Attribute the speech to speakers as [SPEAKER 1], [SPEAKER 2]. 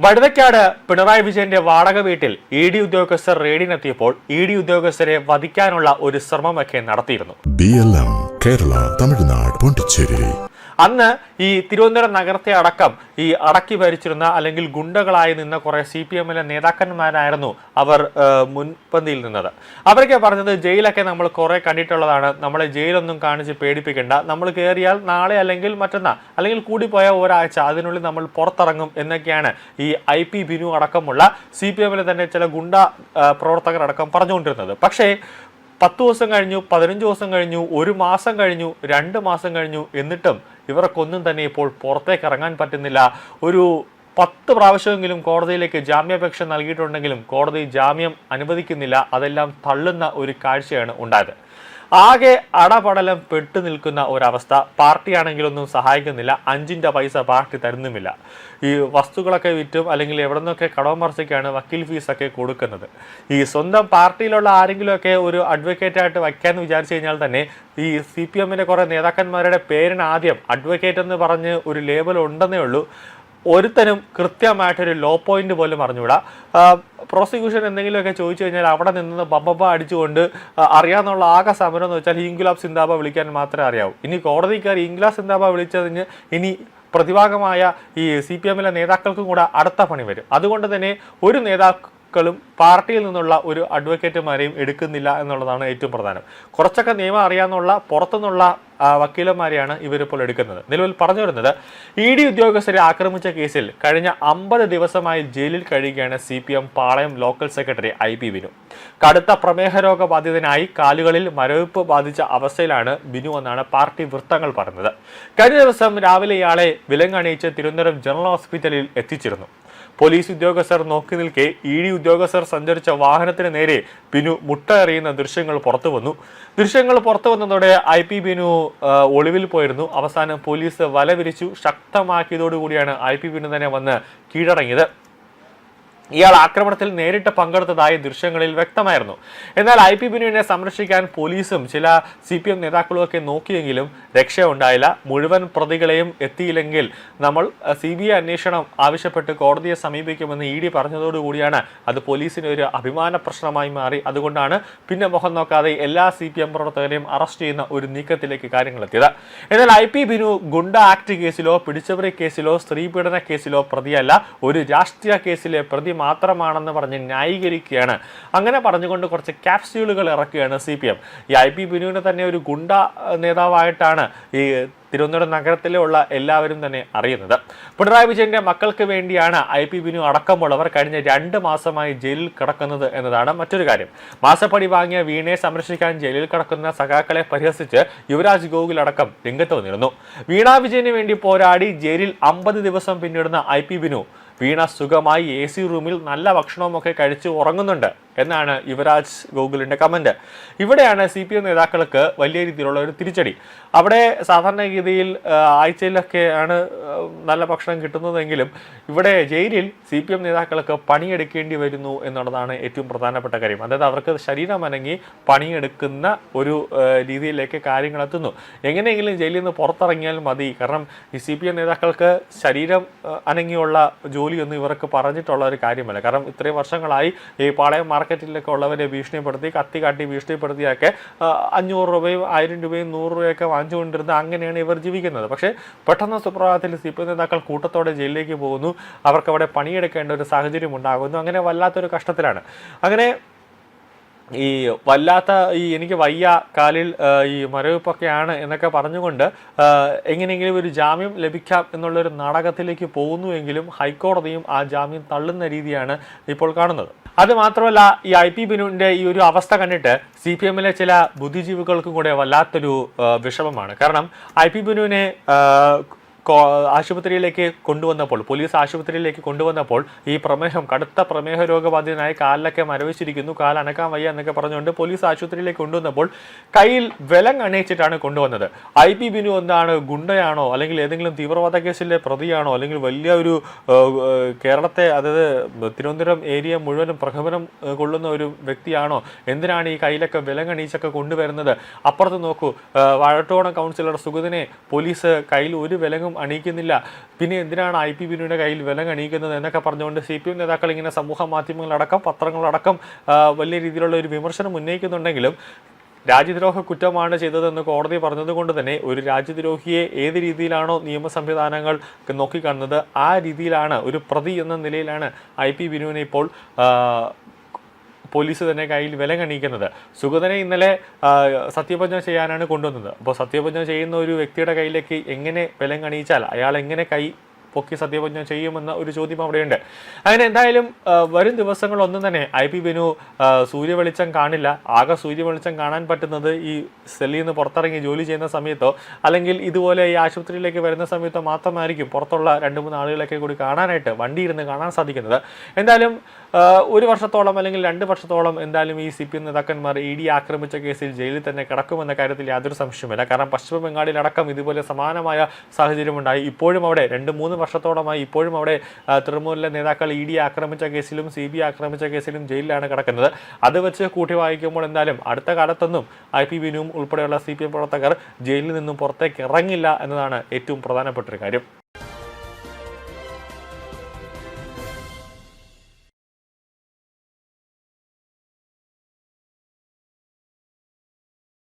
[SPEAKER 1] വഴുതക്കാട് പിണറായി വിജയന്റെ വാടക വീട്ടിൽ ഇ ഡി ഉദ്യോഗസ്ഥർ റെയ്ഡിനെത്തിയപ്പോൾ ഇ ഡി ഉദ്യോഗസ്ഥരെ വധിക്കാനുള്ള ഒരു ശ്രമമൊക്കെ നടത്തിയിരുന്നു.
[SPEAKER 2] കേരള, തമിഴ്നാട്, പോണ്ടിച്ചേരി.
[SPEAKER 1] അന്ന് ഈ തിരുവനന്തപുരം നഗരത്തെ അടക്കം ഈ അടക്കി ഭരിച്ചിരുന്ന അല്ലെങ്കിൽ ഗുണ്ടകളായി നിന്ന കുറെ CPM-ലെ നേതാക്കന്മാരായിരുന്നു അവർ മുൻപന്തിയിൽ നിന്നത്. അവരൊക്കെ പറഞ്ഞത് ജയിലൊക്കെ നമ്മൾ കുറെ കണ്ടിട്ടുള്ളതാണ്, നമ്മളെ ജയിലൊന്നും കാണിച്ച് പേടിപ്പിക്കേണ്ട, നമ്മൾ കയറിയാൽ നാളെ അല്ലെങ്കിൽ മറ്റന്നാൾ അല്ലെങ്കിൽ കൂടിപ്പോയ ഒരാഴ്ച അതിനുള്ളിൽ നമ്മൾ പുറത്തിറങ്ങും എന്നൊക്കെയാണ് ഈ IP ബിനു അടക്കമുള്ള CPM-ലെ തന്നെ ചില ഗുണ്ട പ്രവർത്തകരടക്കം പറഞ്ഞുകൊണ്ടിരുന്നത്. പക്ഷേ 10 ദിവസം കഴിഞ്ഞു, 15 ദിവസം കഴിഞ്ഞു, 1 മാസം കഴിഞ്ഞു, 2 മാസം കഴിഞ്ഞു, എന്നിട്ടും ഇവർക്കൊന്നും തന്നെ ഇപ്പോൾ പുറത്തേക്ക് ഇറങ്ങാൻ പറ്റുന്നില്ല. ഒരു 10 പ്രാവശ്യമെങ്കിലും കോടതിയിലേക്ക് ജാമ്യാപേക്ഷ നൽകിയിട്ടുണ്ടെങ്കിലും കോടതി ജാമ്യം അനുവദിക്കുന്നില്ല. അതെല്ലാം തള്ളുന്ന ഒരു കാഴ്ചയാണ് ഉണ്ടായത്. ആകെ അടപടലം പെട്ടു നിൽക്കുന്ന ഒരവസ്ഥ. പാർട്ടിയാണെങ്കിലൊന്നും സഹായിക്കുന്നില്ല, 5 പൈസ പാർട്ടി തരുന്നുമില്ല. ഈ വസ്തുക്കളൊക്കെ വിറ്റും അല്ലെങ്കിൽ എവിടെ നിന്നൊക്കെ കടം മറിച്ചൊക്കെയാണ് വക്കീൽ ഫീസൊക്കെ കൊടുക്കുന്നത്. ഈ സ്വന്തം പാർട്ടിയിലുള്ള ആരെങ്കിലുമൊക്കെ ഒരു അഡ്വക്കേറ്റായിട്ട് വയ്ക്കാമെന്ന് വിചാരിച്ചു കഴിഞ്ഞാൽ തന്നെ ഈ CPM-ന്റെ കുറേ നേതാക്കന്മാരുടെ പേരിന് ആദ്യം അഡ്വക്കേറ്റ് എന്ന് പറഞ്ഞ് ഒരു ലേബൽ ഉണ്ടെന്നേ ഉള്ളൂ. ഒരുത്തനും കൃത്യമായിട്ടൊരു ലോ പോയിന്റ് പോലും അറിഞ്ഞുകൂടാ. പ്രോസിക്യൂഷൻ എന്തെങ്കിലുമൊക്കെ ചോദിച്ചു കഴിഞ്ഞാൽ അവിടെ നിന്ന് ബമ്പ അടിച്ചുകൊണ്ട് അറിയാമെന്നുള്ള ആകെ സമരം എന്ന് വെച്ചാൽ ഇൻക്ലാബ് സിന്ദാബ വിളിക്കാൻ മാത്രമേ അറിയാവൂ. ഇനി കോടതിക്കാർ ഇൻക്ലാബ് സിന്ദാബ വിളിച്ചതിന് ഇനി പ്രതിഭാഗമായ ഈ CPM-ലെ നേതാക്കൾക്കും കൂടെ അടുത്ത പണി വരും. അതുകൊണ്ട് തന്നെ ഒരു നേതാക്കളും പാർട്ടിയിൽ നിന്നുള്ള ഒരു അഡ്വക്കേറ്റുമാരെയും എടുക്കുന്നില്ല എന്നുള്ളതാണ് ഏറ്റവും പ്രധാനം. കുറച്ചൊക്കെ നിയമം അറിയാമെന്നുള്ള പുറത്തുനിന്നുള്ള വക്കീലന്മാരെയാണ് ഇവരിപ്പോൾ എടുക്കുന്നത്. നിലവിൽ പറഞ്ഞു വരുന്നത് ED ഉദ്യോഗസ്ഥരെ ആക്രമിച്ച കേസിൽ കഴിഞ്ഞ 50 ദിവസമായി ജയിലിൽ കഴിയുകയാണ് CPM പാളയം ലോക്കൽ സെക്രട്ടറി IP ബിനു. കടുത്ത പ്രമേഹ രോഗ ബാധിതനായി കാലുകളിൽ മരവിപ്പ് ബാധിച്ച അവസ്ഥയിലാണ് ബിനു എന്നാണ് പാർട്ടി വൃത്തങ്ങൾ പറഞ്ഞത്. കഴിഞ്ഞ ദിവസം രാവിലെ ഇയാളെ വിലങ്ങണിയിച്ച് തിരുവനന്തപുരം ജനറൽ ഹോസ്പിറ്റലിൽ എത്തിച്ചിരുന്നു. പോലീസ് ഉദ്യോഗസ്ഥർ നോക്കി നിൽക്കെ ED ഉദ്യോഗസ്ഥർ സഞ്ചരിച്ച വാഹനത്തിന് നേരെ ബിനു മുട്ട എറിയുന്ന ദൃശ്യങ്ങൾ പുറത്തു വന്നതോടെ IP ബിനു ഒളിവിൽ പോയിരുന്നു. അവസാനം പോലീസ് വല വിരിച്ചു ശക്തമാക്കിയതോടുകൂടിയാണ് IP ബിനു തന്നെ വന്ന് കീഴടങ്ങിയത്. ഇയാൾ ആക്രമണത്തിൽ നേരിട്ട് പങ്കെടുത്തതായി ദൃശ്യങ്ങളിൽ വ്യക്തമായിരുന്നു. എന്നാൽ IP ബിനുവിനെ സംരക്ഷിക്കാൻ പോലീസും ചില CPM നേതാക്കളുമൊക്കെ നോക്കിയെങ്കിലും രക്ഷയുണ്ടായില്ല. മുഴുവൻ പ്രതികളെയും എത്തിയില്ലെങ്കിൽ നമ്മൾ CBI അന്വേഷണം ആവശ്യപ്പെട്ട് കോടതിയെ സമീപിക്കുമെന്ന് ED പറഞ്ഞതോടുകൂടിയാണ് അത് പോലീസിന് ഒരു അഭിമാന പ്രശ്നമായി മാറി. അതുകൊണ്ടാണ് പിന്നെ മുഖം നോക്കാതെ എല്ലാ CPM പ്രവർത്തകരെയും അറസ്റ്റ് ചെയ്യുന്ന ഒരു നീക്കത്തിലേക്ക് കാര്യങ്ങൾ എത്തിയത്. എന്നാൽ IP ബിനു ഗുണ്ട ആക്ട് കേസിലോ പിടിച്ചപറി കേസിലോ സ്ത്രീപീഡന കേസിലോ പ്രതിയല്ല, ഒരു രാഷ്ട്രീയ കേസിലെ പ്രതി മാത്രമാണെന്ന് പറഞ്ഞ് ന്യായീകരിക്കുകയാണ്. അങ്ങനെ പറഞ്ഞുകൊണ്ട് കുറച്ച് ക്യാപ്സ്യൂളുകൾ ഇറക്കുകയാണ് CPM. ഈ IP ബിനുവിനെ തന്നെ ഒരു ഗുണ്ട നേതാവായിട്ടാണ് ഈ തിരുവനന്തപുരം നഗരത്തിലുള്ള എല്ലാവരും തന്നെ അറിയുന്നത്. പിണറായി വിജയന്റെ മക്കൾക്ക് വേണ്ടിയാണ് IP ബിനു അടക്കമുള്ളവർ കഴിഞ്ഞ 2 മാസമായി ജയിലിൽ കിടക്കുന്നത് എന്നതാണ് മറ്റൊരു കാര്യം. മാസപ്പടി വാങ്ങിയ വീണയെ സംരക്ഷിക്കാൻ ജയിലിൽ കിടക്കുന്ന സഖാക്കളെ പരിഹസിച്ച് യുവരാജ് ഗോകുൽ അടക്കം രംഗത്ത് വന്നിരുന്നു. വീണ വിജയന് വേണ്ടി പോരാടി ജയിലിൽ 50 ദിവസം പിന്നിടുന്ന IP ബിനു വീണ സുഖമായി AC റൂമിൽ നല്ല ഭക്ഷണമൊക്കെ കഴിച്ച് ഉറങ്ങുന്നുണ്ട് എന്നാണ് യുവരാജ് ഗോകുലിന്റെ കമന്റ്. ഇവിടെയാണ് CPM നേതാക്കൾക്ക് വലിയ രീതിയിലുള്ള ഒരു തിരിച്ചടി. അവിടെ സാധാരണഗതിയിൽ ആഴ്ചയിലൊക്കെയാണ് നല്ല ഭക്ഷണം കിട്ടുന്നതെങ്കിലും ഇവിടെ ജയിലിൽ CPM നേതാക്കൾക്ക് പണിയെടുക്കേണ്ടി വരുന്നു എന്നുള്ളതാണ് ഏറ്റവും പ്രധാനപ്പെട്ട കാര്യം. അതായത് അവർക്ക് ശരീരം അനങ്ങി പണിയെടുക്കുന്ന ഒരു രീതിയിലേക്ക് കാര്യങ്ങൾ എത്തുന്നു. എങ്ങനെയെങ്കിലും ജയിലിൽ നിന്ന് പുറത്തിറങ്ങിയാൽ മതി. കാരണം ഈ CPM നേതാക്കൾക്ക് ശരീരം അനങ്ങിയുള്ള ജോലിയൊന്നും ഇവർക്ക് പറഞ്ഞിട്ടുള്ള ഒരു കാര്യമല്ല. കാരണം ഇത്രയും വർഷങ്ങളായി ഈ പാളയം മാർക്കറ്റിലൊക്കെ ഉള്ളവരെ ഭീഷണിപ്പെടുത്തി കത്തി കാട്ടി ഭീഷണിപ്പെടുത്തിയൊക്കെ 500 രൂപയും 1000 രൂപയും 100 രൂപയൊക്കെ വാങ്ങിച്ചുകൊണ്ടിരുന്നത്. അങ്ങനെയാണ് ഇവർ ജീവിക്കുന്നത്. പക്ഷേ പെട്ടെന്ന് സുപ്രഭാതത്തിൽ CPM നേതാക്കൾ കൂട്ടത്തോടെ ജയിലിലേക്ക് പോകുന്നു. അവർക്ക് അവിടെ പണിയെടുക്കേണ്ട ഒരു സാഹചര്യം ഉണ്ടാകുന്നു. അങ്ങനെ വല്ലാത്തൊരു കഷ്ടത്തിലാണ്. അങ്ങനെ ഈ വല്ലാത്ത എനിക്ക് വയ്യ, കാലിൽ ഈ മരവിപ്പൊക്കെയാണ് എന്നൊക്കെ പറഞ്ഞുകൊണ്ട് എങ്ങനെയെങ്കിലും ഒരു ജാമ്യം ലഭിക്കാം എന്നുള്ളൊരു നാടകത്തിലേക്ക് പോകുന്നുവെങ്കിലും ഹൈക്കോടതിയും ആ ജാമ്യം തള്ളുന്ന രീതിയാണ് ഇപ്പോൾ കാണുന്നത്. അത് മാത്രമല്ല, ഈ IP ബിനുവിൻ്റെ ഈ ഒരു അവസ്ഥ കണ്ടിട്ട് CPM-ലെ ചില ബുദ്ധിജീവികൾക്കും കൂടെ വല്ലാത്തൊരു വിഷമമാണ്. കാരണം IP ബിനുവിനെ ആശുപത്രിയിലേക്ക് കൊണ്ടുവന്നപ്പോൾ, പോലീസ് ആശുപത്രിയിലേക്ക് കൊണ്ടുവന്നപ്പോൾ ഈ കടുത്ത പ്രമേഹ രോഗബാധിതനായി കാലിലൊക്കെ മരവിച്ചിരിക്കുന്നു, കാൽ അനക്കാൻ വയ്യ എന്നൊക്കെ പറഞ്ഞുകൊണ്ട് പോലീസ് ആശുപത്രിയിലേക്ക് കൊണ്ടുവന്നപ്പോൾ കയ്യിൽ അണിയിച്ചിട്ടാണ് കൊണ്ടുവന്നത്. IP ബിനു എന്താണ്, ഗുണ്ടയാണോ അല്ലെങ്കിൽ ഏതെങ്കിലും തീവ്രവാദ കേസിലെ പ്രതിയാണോ അല്ലെങ്കിൽ വലിയ ഒരു കേരളത്തെ, അതായത് തിരുവനന്തപുരം ഏരിയ മുഴുവനും പ്രകമ്പനം കൊള്ളുന്ന ഒരു വ്യക്തിയാണോ? എന്തിനാണ് ഈ കയ്യിലൊക്കെ വിലങ്ങണീച്ചൊക്കെ കൊണ്ടുവരുന്നത്? അപ്പുറത്ത് നോക്കൂ, വാഴത്തോണം കൗൺസിലർ സുഗതനെ പോലീസ് കയ്യിൽ ഒരു വിലങ്ങും വിലങ്ങൊന്നും അണിയിക്കുന്നില്ല, പിന്നെ എന്തിനാണ് ഐ പി ബിനുവിൻ്റെ കയ്യിൽ വിലങ്ങ് അണിയിക്കുന്നത് എന്നൊക്കെ പറഞ്ഞുകൊണ്ട് CPM നേതാക്കൾ ഇങ്ങനെ സമൂഹ മാധ്യമങ്ങളടക്കം പത്രങ്ങളടക്കം വലിയ രീതിയിലുള്ള ഒരു വിമർശനം ഉന്നയിക്കുന്നുണ്ടെങ്കിലും രാജ്യദ്രോഹ കുറ്റമാണ് ചെയ്തതെന്ന് കോടതി പറഞ്ഞതുകൊണ്ട് തന്നെ ഒരു രാജ്യദ്രോഹിയെ ഏത് രീതിയിലാണോ നിയമ സംവിധാനങ്ങൾ നോക്കിക്കാണുന്നത് ആ രീതിയിലാണ്, ഒരു പ്രതി എന്ന നിലയിലാണ് ഐ പി ബിനുവിനെ ഇപ്പോൾ പോലീസ് തന്നെ കയ്യിൽ വിലങ്ങണിയിക്കുന്നത്. സുഗതനെ ഇന്നലെ സത്യപ്രതിജ്ഞ ചെയ്യാനാണ് കൊണ്ടുവന്നത്. അപ്പോൾ സത്യപ്രതിജ്ഞ ചെയ്യുന്ന ഒരു വ്യക്തിയുടെ കയ്യിലേക്ക് എങ്ങനെ വിലങ്ങണിയിച്ചാൽ അയാൾ എങ്ങനെ കൈ പൊക്കി സത്യപ്രതിജ്ഞ ചെയ്യുമെന്ന ഒരു ചോദ്യം അവിടെയുണ്ട്. അങ്ങനെ എന്തായാലും വരും ദിവസങ്ങളൊന്നും തന്നെ ഐ പി ബിനു സൂര്യവെളിച്ചം കാണില്ല. ആകെ സൂര്യവെളിച്ചം കാണാൻ പറ്റുന്നത് ഈ സെല്ലിൽ നിന്ന് പുറത്തിറങ്ങി ജോലി ചെയ്യുന്ന സമയത്തോ അല്ലെങ്കിൽ ഇതുപോലെ ഈ ആശുപത്രിയിലേക്ക് വരുന്ന സമയത്തോ മാത്രമായിരിക്കും പുറത്തുള്ള 2-3 ആളുകളൊക്കെ കൂടി കാണാനായിട്ട് വണ്ടി ഇരുന്ന് കാണാൻ സാധിക്കുന്നത്. എന്തായാലും 1 വർഷത്തോളം അല്ലെങ്കിൽ 2 വർഷത്തോളം എന്തായാലും ഈ CPM നേതാക്കന്മാർ ED ആക്രമിച്ച കേസിൽ ജയിലിൽ തന്നെ കിടക്കുമെന്ന കാര്യത്തിൽ യാതൊരു സംശയവുമില്ല. കാരണം പശ്ചിമ ബംഗാളിലടക്കം ഇതുപോലെ സമാനമായ സാഹചര്യമുണ്ടായി. ഇപ്പോഴും അവിടെ 2-3 വർഷത്തോളമായി ഇപ്പോഴും അവിടെ തൃണമൂലിലെ നേതാക്കൾ ED ആക്രമിച്ച കേസിലും CBI ആക്രമിച്ച കേസിലും ജയിലിലാണ് കിടക്കുന്നത്. അത് വെച്ച് കൂട്ടി വായിക്കുമ്പോൾ എന്തായാലും അടുത്ത കാലത്തൊന്നും ഐ പി ബിനുവും ഉൾപ്പെടെയുള്ള CPM പ്രവർത്തകർ ജയിലിൽ നിന്നും പുറത്തേക്ക് ഇറങ്ങില്ല എന്നതാണ് ഏറ്റവും പ്രധാനപ്പെട്ട ഒരു കാര്യം.